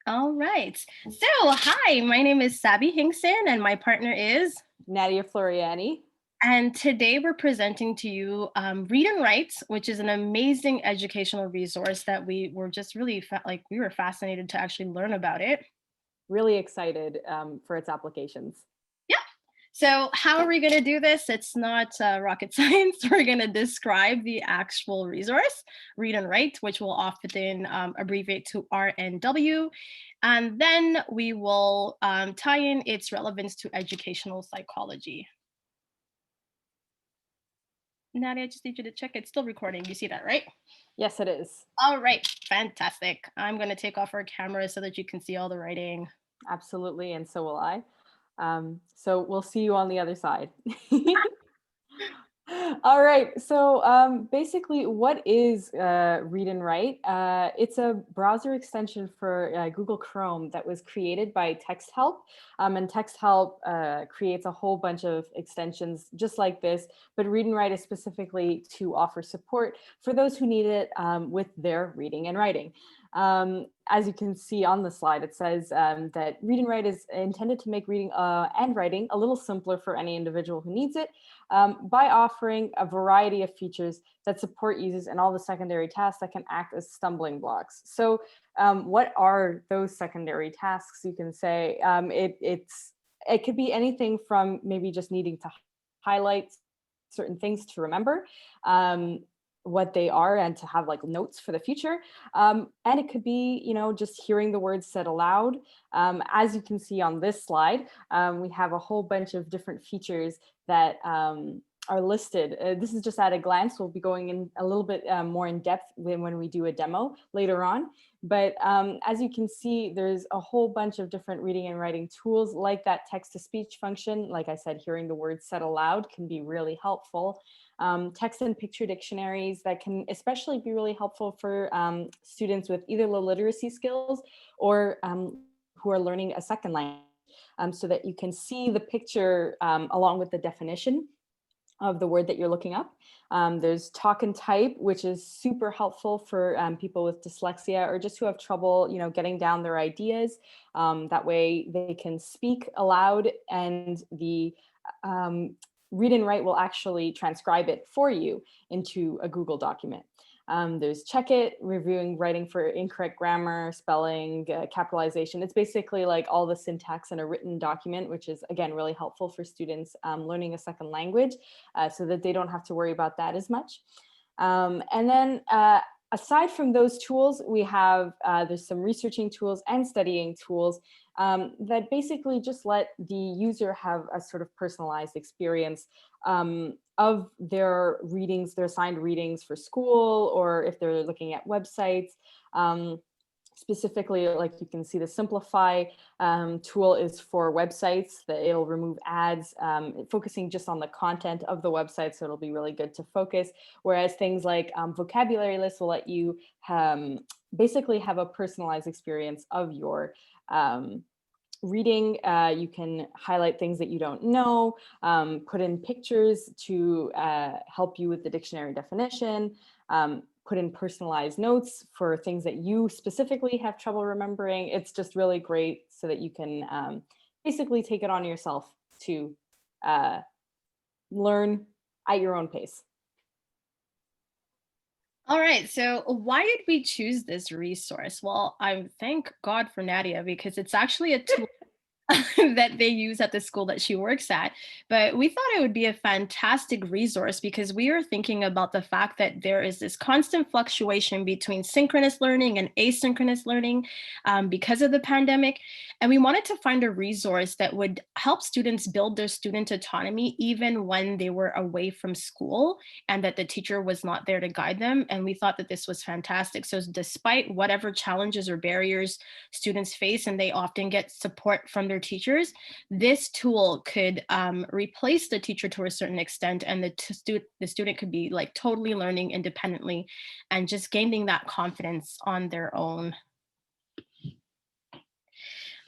All right. So, hi, my name is Sabi Hinkson, and my partner is. Nadia Floriani. And today we're presenting to you Read and Write, which is an amazing educational resource that we were just really we were fascinated to actually learn about it. Really excited for its applications. Yeah. So, how are we going to do this? It's not rocket science. We're going to describe the actual resource, Read and Write, which will often abbreviate to RNW. And then we will tie in its relevance to educational psychology. Nadia, I just need you to check. It's still recording. You see that, right? Yes, it is. All right. Fantastic. I'm going to take off our camera so that you can see all the writing. Absolutely, and so will I. So we'll see you on the other side. All right. So basically, what is Read and Write? It's a browser extension for Google Chrome that was created by TextHelp. And TextHelp creates a whole bunch of extensions just like this. But Read and Write is specifically to offer support for those who need it with their reading and writing. As you can see on the slide, it says that Read and Write is intended to make reading and writing a little simpler for any individual who needs it by offering a variety of features that support users in all the secondary tasks that can act as stumbling blocks. So what are those secondary tasks? You can say it could be anything from maybe just needing to highlight certain things to remember. What they are and to have like notes for the future. And it could be, just hearing the words said aloud. As you can see on this slide, we have a whole bunch of different features that are listed. This is just at a glance. We'll be going in a little bit more in depth when we do a demo later on. But as you can see, there's a whole bunch of different reading and writing tools like that text-to-speech function. Like I said, hearing the words said aloud can be really helpful. Text and picture dictionaries that can especially be really helpful for students with either low literacy skills or who are learning a second language, so that you can see the picture along with the definition of the word that you're looking up. There's talk and type, which is super helpful for people with dyslexia or just who have trouble, getting down their ideas. That way they can speak aloud, and the Read and Write will actually transcribe it for you into a Google document. There's Check It, reviewing writing for incorrect grammar, spelling, capitalization. It's basically like all the syntax in a written document, which is, again, really helpful for students learning a second language so that they don't have to worry about that as much. And then aside from those tools, we have, there's some researching tools and studying tools that basically just let the user have a sort of personalized experience of their readings, their assigned readings for school, or if they're looking at websites. Specifically, like you can see, the Simplify tool is for websites, that it'll remove ads, focusing just on the content of the website, so it'll be really good to focus. Whereas things like vocabulary lists will let you basically have a personalized experience of your reading. You can highlight things that you don't know, put in pictures to help you with the dictionary definition, put in personalized notes for things that you specifically have trouble remembering. It's just really great so that you can basically take it on yourself to learn at your own pace. All right. So, why did we choose this resource? Well, I thank God for Nadia because it's actually a tool that they use at the school that she works at. But we thought it would be a fantastic resource because we are thinking about the fact that there is this constant fluctuation between synchronous learning and asynchronous learning because of the pandemic. And we wanted to find a resource that would help students build their student autonomy even when they were away from school and that the teacher was not there to guide them. And we thought that this was fantastic. So, despite whatever challenges or barriers students face, and they often get support from their teachers, this tool could replace the teacher to a certain extent, and the student could be like totally learning independently and just gaining that confidence on their own.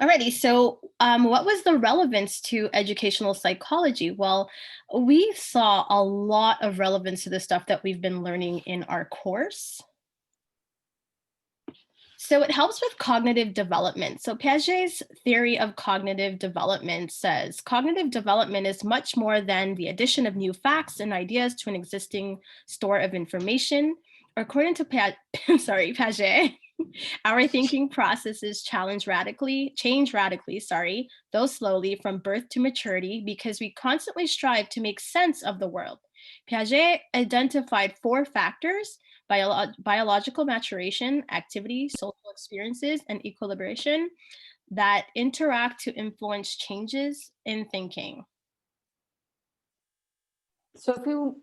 Alrighty, so what was the relevance to educational psychology? Well, we saw a lot of relevance to the stuff that we've been learning in our course. So it helps with cognitive development. So Piaget's theory of cognitive development says cognitive development is much more than the addition of new facts and ideas to an existing store of information. According to Piaget, our thinking processes change radically, though slowly from birth to maturity because we constantly strive to make sense of the world. Piaget identified four factors: biological maturation, activity, social experiences, and equilibration that interact to influence changes in thinking. So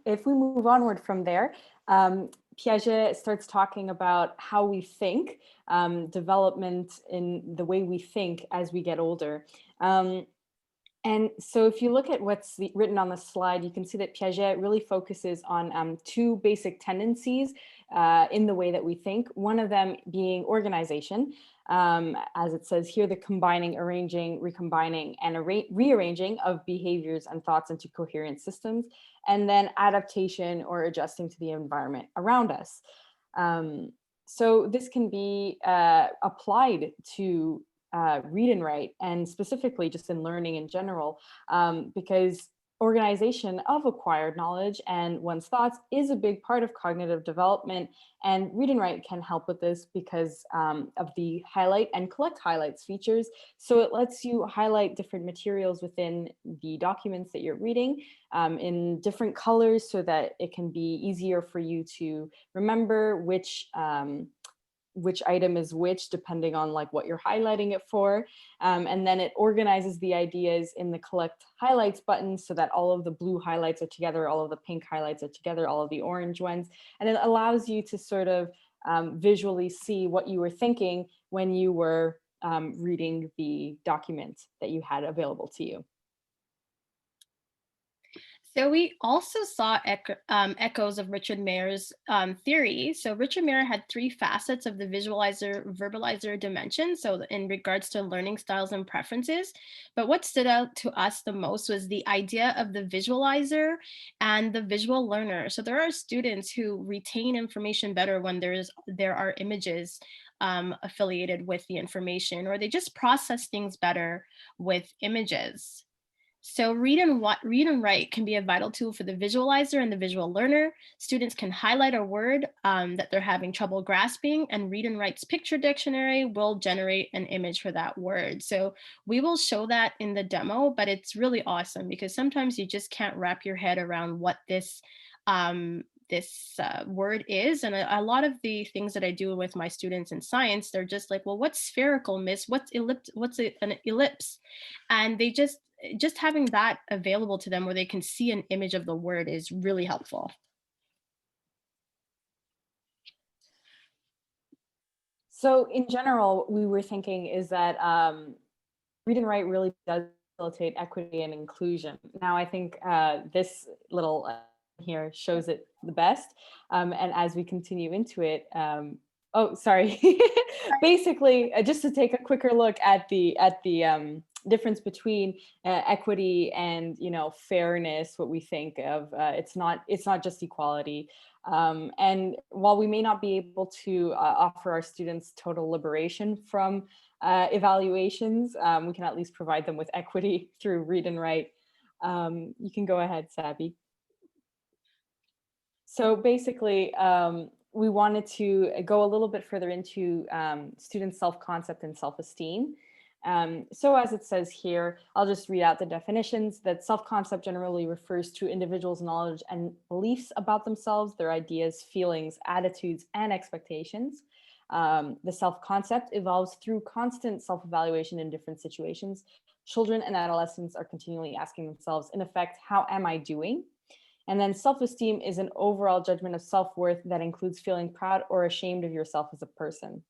if we move onward from there, Piaget starts talking about how we think, development in the way we think as we get older. And so if you look at what's written on the slide, you can see that Piaget really focuses on two basic tendencies in the way that we think, one of them being organization. As it says here, the combining, arranging, recombining, and rearranging of behaviors and thoughts into coherent systems, and then adaptation or adjusting to the environment around us. So this can be applied to read and write, and specifically just in learning in general, because organization of acquired knowledge and one's thoughts is a big part of cognitive development. And read and write can help with this because of the highlight and collect highlights features. So it lets you highlight different materials within the documents that you're reading in different colors so that it can be easier for you to remember which item is which, depending on like what you're highlighting it for. And then it organizes the ideas in the collect highlights button so that all of the blue highlights are together, all of the pink highlights are together, all of the orange ones. And it allows you to sort of visually see what you were thinking when you were reading the document that you had available to you. So we also saw echoes of Richard Mayer's theory. So Richard Mayer had three facets of the visualizer verbalizer dimension. So in regards to learning styles and preferences, but what stood out to us the most was the idea of the visualizer and the visual learner. So there are students who retain information better when there are images affiliated with the information, or they just process things better with images. So read and write can be a vital tool for the visualizer and the visual learner. Students can highlight a word that they're having trouble grasping, and read and write's picture dictionary will generate an image for that word. So we will show that in the demo, but it's really awesome because sometimes you just can't wrap your head around what this word is. And a lot of the things that I do with my students in science, they're just like, well, what's spherical, miss? What's an ellipse? And they just having that available to them where they can see an image of the word is really helpful. So in general, we were thinking is that read and write really does facilitate equity and inclusion. Now, I think this little here shows it the best. And as we continue into it, oh, sorry. Basically, just to take a quicker look at the difference between equity and fairness, what we think of, it's not just equality. And while we may not be able to offer our students total liberation from evaluations, we can at least provide them with equity through read and write. You can go ahead, Sabi. So basically, we wanted to go a little bit further into students' self-concept and self-esteem. So as it says here, I'll just read out the definitions. That self-concept generally refers to individuals' knowledge and beliefs about themselves, their ideas, feelings, attitudes, and expectations. The self-concept evolves through constant self-evaluation in different situations. Children and adolescents are continually asking themselves, in effect, how am I doing? And then self-esteem is an overall judgment of self-worth that includes feeling proud or ashamed of yourself as a person.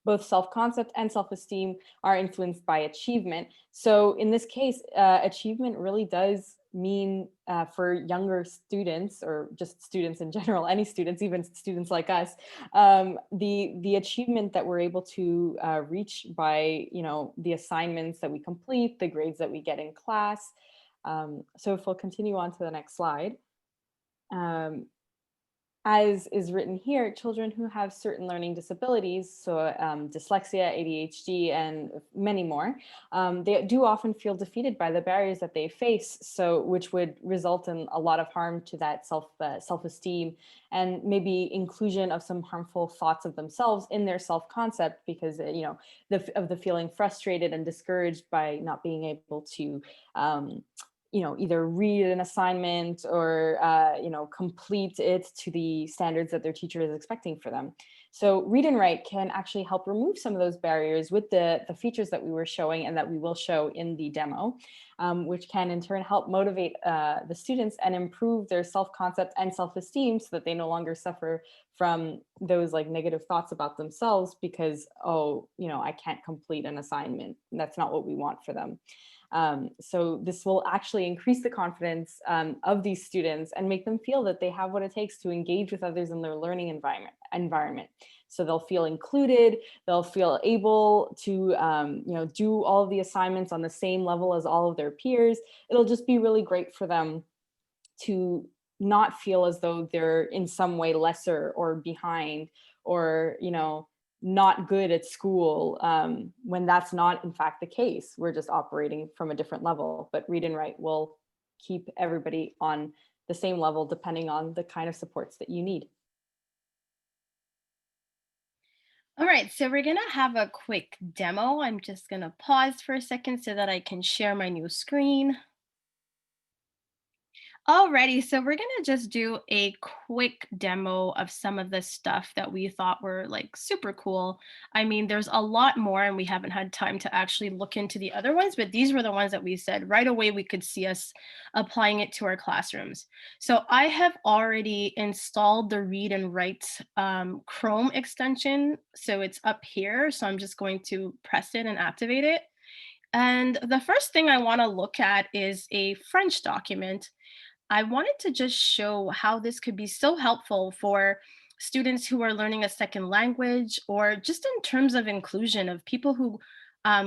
Both self-concept and self-esteem are influenced by achievement. So in this case, achievement really does mean for younger students, or just students in general, any students, even students like us, the achievement that we're able to reach by the assignments that we complete, the grades that we get in class. So if we'll continue on to the next slide. As is written here, children who have certain learning disabilities, so dyslexia, ADHD, and many more, they do often feel defeated by the barriers that they face. So, which would result in a lot of harm to that self-esteem, and maybe inclusion of some harmful thoughts of themselves in their self-concept, because of the feeling frustrated and discouraged by not being able to either read an assignment or complete it to the standards that their teacher is expecting for them. So read and write can actually help remove some of those barriers with the features that we were showing and that we will show in the demo, which can in turn help motivate the students and improve their self-concept and self-esteem, so that they no longer suffer from those like negative thoughts about themselves because, oh, I can't complete an assignment. That's not what we want for them. So this will actually increase the confidence of these students and make them feel that they have what it takes to engage with others in their learning environment. So they'll feel included, they'll feel able to do all of the assignments on the same level as all of their peers. It'll just be really great for them to not feel as though they're in some way lesser or behind, or not good at school, when that's not in fact the case. We're just operating from a different level, but read and write will keep everybody on the same level depending on the kind of supports that you need. All right, so we're gonna have a quick demo. I'm just gonna pause for a second so that I can share my new screen. Alrighty, so we're gonna just do a quick demo of some of the stuff that we thought were like super cool. I mean, there's a lot more, and we haven't had time to actually look into the other ones, but these were the ones that we said right away we could see us applying it to our classrooms. So I have already installed the Read and Write Chrome extension. So it's up here. So I'm just going to press it and activate it. And the first thing I want to look at is a French document. I wanted to just show how this could be so helpful for students who are learning a second language, or just in terms of inclusion of people who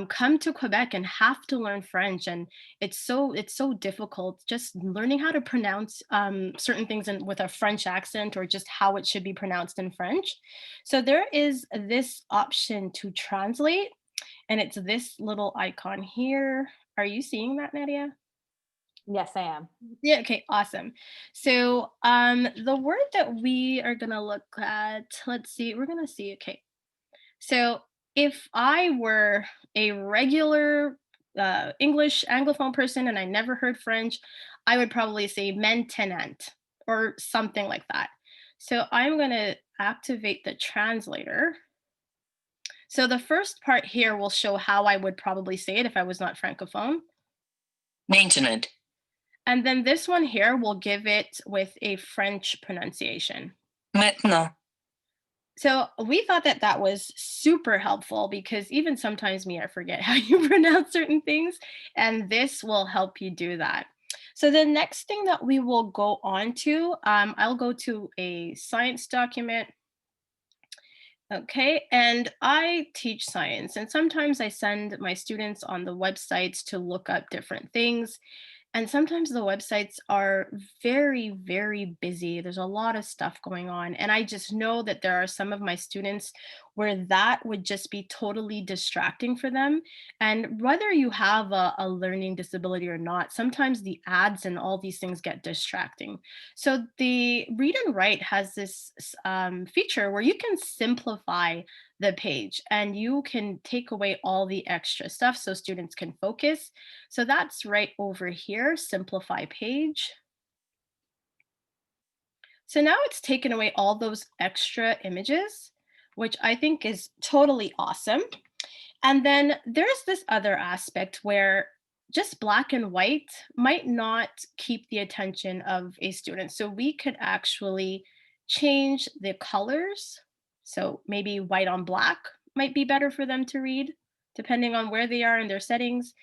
come to Quebec and have to learn French, and it's so difficult just learning how to pronounce certain things with a French accent, or just how it should be pronounced in French. So there is this option to translate, and it's this little icon here. Are you seeing that, Nadia? Yes, I am. Yeah, okay, awesome. So, the word that we are gonna look at, let's see, we're gonna see, okay. So, if I were a regular English Anglophone person and I never heard French, I would probably say maintenant or something like that. So, I'm gonna activate the translator. So, the first part here will show how I would probably say it if I was not Francophone. Maintenant. And then this one here will give it with a French pronunciation. Maintenant. So we thought that that was super helpful, because even sometimes me, I forget how you pronounce certain things, and this will help you do that. So the next thing that we will go on to, I'll go to a science document. Okay, and I teach science, and sometimes I send my students on the websites to look up different things. And sometimes the websites are very, very busy. There's a lot of stuff going on. And I just know that there are some of my students where that would just be totally distracting for them. And whether you have a learning disability or not, sometimes the ads and all these things get distracting. So the Read and Write has this feature where you can simplify the page and you can take away all the extra stuff so students can focus. So that's right over here, simplify page. So now it's taken away all those extra images, which I think is totally awesome. And then there's this other aspect where just black and white might not keep the attention of a student. So we could actually change the colors. So maybe white on black might be better for them to read, depending on where they are in their settings.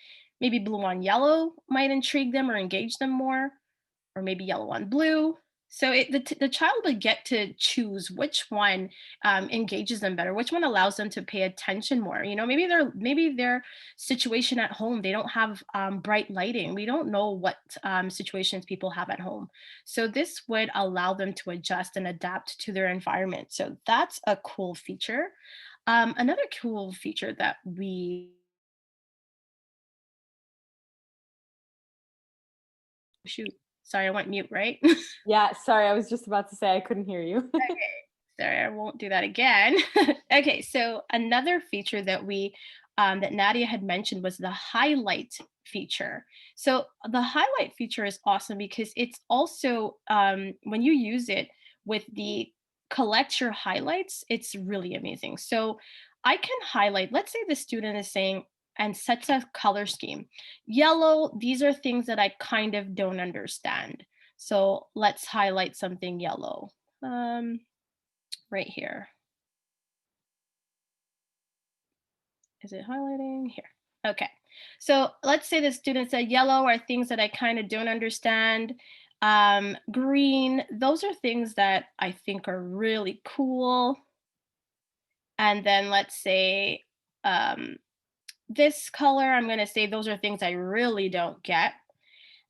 Maybe blue on yellow might intrigue them or engage them more, or maybe yellow on blue. So the child would get to choose which one engages them better, which one allows them to pay attention more. Maybe their situation at home, they don't have bright lighting. We don't know what situations people have at home. So this would allow them to adjust and adapt to their environment. So that's a cool feature. Another cool feature that we shoot. Sorry, I went mute, right? Yeah, sorry, I was just about to say I couldn't hear you. Sorry, I won't do that again. Okay, so another feature that Nadia had mentioned was the highlight feature. So the highlight feature is awesome because it's also when you use it with the collect your highlights, it's really amazing. So I can highlight, let's say the student is saying and sets a color scheme. Yellow, these are things that I kind of don't understand. So let's highlight something yellow. Right here. Is it highlighting? Here. Okay. So let's say the student said yellow are things that I kind of don't understand. Green, those are things that I think are really cool. And then let's say this color, I'm going to say those are things I really don't get.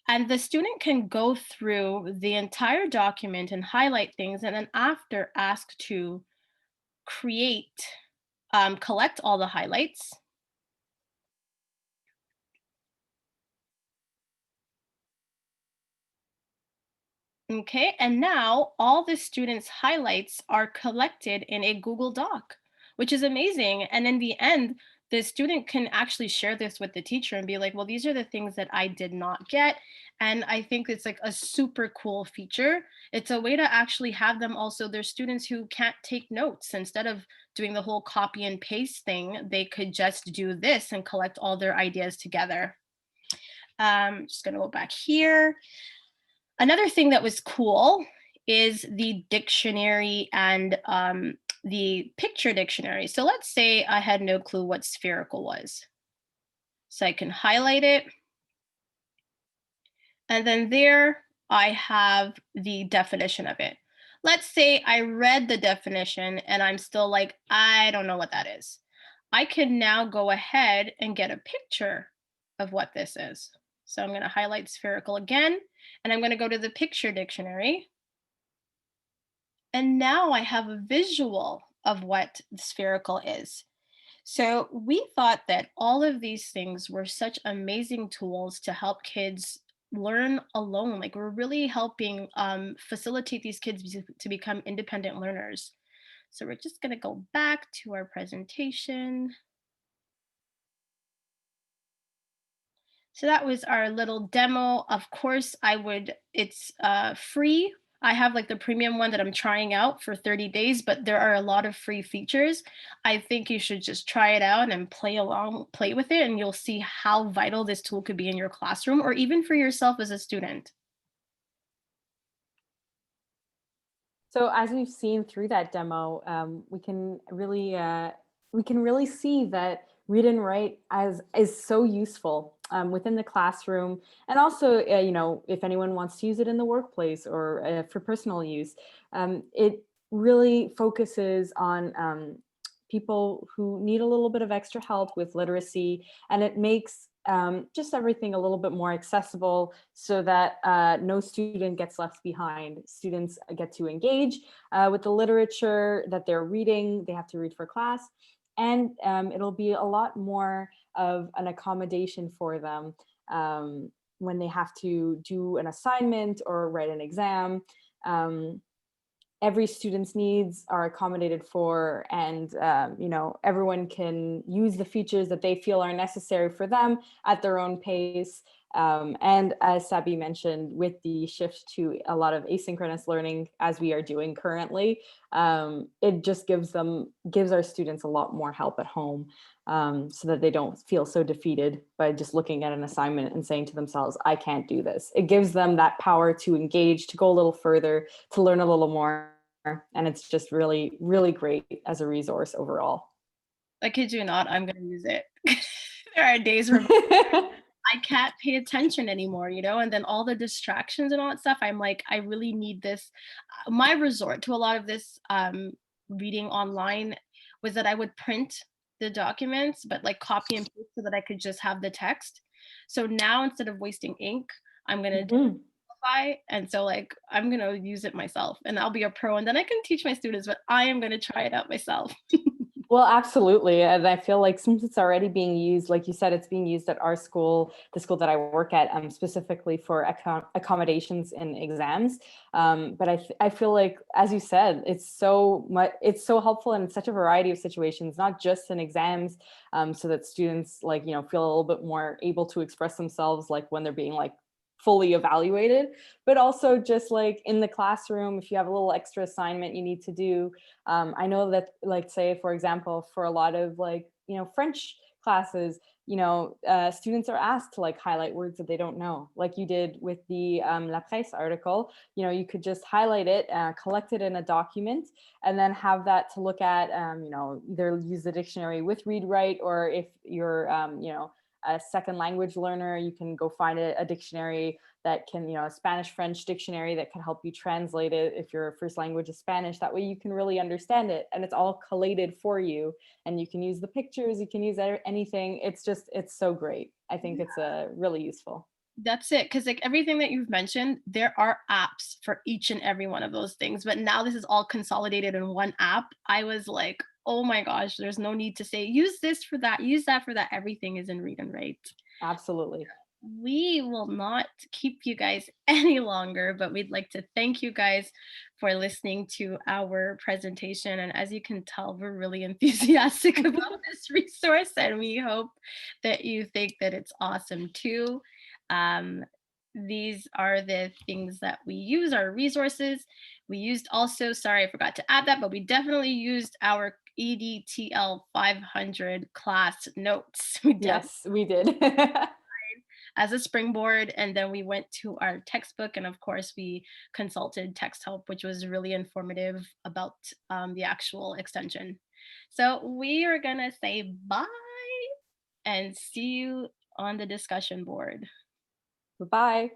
And the student can go through the entire document and highlight things, and then after ask to collect all the highlights. Okay, and now all the students' highlights are collected in a Google Doc, which is amazing. And in the end, the student can actually share this with the teacher and be like, well, these are the things that I did not get. And I think it's like a super cool feature. It's a way to actually have them also, there's students who can't take notes. Instead of doing the whole copy and paste thing, they could just do this and collect all their ideas together. Just gonna go back here. Another thing that was cool is the dictionary and the picture dictionary. So let's say I had no clue what spherical was. So I can highlight it. And then there I have the definition of it. Let's say I read the definition and I'm still like, I don't know what that is. I can now go ahead and get a picture of what this is. So I'm going to highlight spherical again, and I'm going to go to the picture dictionary. And now I have a visual of what spherical is. So we thought that all of these things were such amazing tools to help kids learn alone. Like we're really helping facilitate these kids to become independent learners. So we're just going to go back to our presentation. So that was our little demo. Of course, it's free. I have like the premium one that I'm trying out for 30 days, but there are a lot of free features. I think you should just try it out and play with it, and you'll see how vital this tool could be in your classroom or even for yourself as a student. So as we've seen through that demo, we can really see that read and write is so useful within the classroom, and also if anyone wants to use it in the workplace or for personal use. It really focuses on people who need a little bit of extra help with literacy, and it makes just everything a little bit more accessible so that no student gets left behind. Students get to engage with the literature that they're reading. They have to read for class, and it'll be a lot more of an accommodation for them when they have to do an assignment or write an exam. Every student's needs are accommodated for, and everyone can use the features that they feel are necessary for them at their own pace. And as Sabi mentioned, with the shift to a lot of asynchronous learning, as we are doing currently, it just gives our students a lot more help at home, so that they don't feel so defeated by just looking at an assignment and saying to themselves, I can't do this. It gives them that power to engage, to go a little further, to learn a little more. And it's just really, really great as a resource overall. I kid you not, I'm going to use it. There are days where I I can't pay attention anymore, and then all the distractions and all that stuff, I'm like, I really need this. My resort to a lot of this reading online was that I would print the documents, but like copy and paste so that I could just have the text. So now instead of wasting ink, I'm gonna do Mhm. Simplify, and so like I'm gonna use it myself, and I'll be a pro, and then I can teach my students. But I am gonna try it out myself. Well, absolutely. And I feel like since it's already being used, like you said, it's being used at our school, the school that I work at, specifically for accommodations in exams. But I feel like, as you said, it's so helpful in such a variety of situations, not just in exams, so that students like, feel a little bit more able to express themselves, like when they're being like fully evaluated, but also just like in the classroom, if you have a little extra assignment you need to do. I know that, like, say, for example, for a lot of like, French classes, students are asked to like highlight words that they don't know, like you did with the La Presse article. You could just highlight it, collect it in a document, and then have that to look at, either use the dictionary with Read&Write, or if you're, a second language learner, you can go find a dictionary that can, a Spanish French dictionary that can help you translate it if your first language is Spanish. That way you can really understand it, and it's all collated for you, and you can use the pictures, you can use anything. It's so great. I think it's really useful. That's it, because like everything that you've mentioned, there are apps for each and every one of those things. But now this is all consolidated in one app. I was like, oh my gosh, there's no need to say use this for that, use that for that. Everything is in Read and Write. Absolutely. We will not keep you guys any longer, but we'd like to thank you guys for listening to our presentation. And as you can tell, we're really enthusiastic about this resource, and we hope that you think that it's awesome too. Um, these are the things that we use, our resources. We used also, sorry, I forgot to add that, but we definitely used our EDTL 500 class notes. We definitely Yes, we did. as a springboard. And then we went to our textbook. And of course, we consulted Text Help, which was really informative about the actual extension. So we are going to say bye and see you on the discussion board. Bye.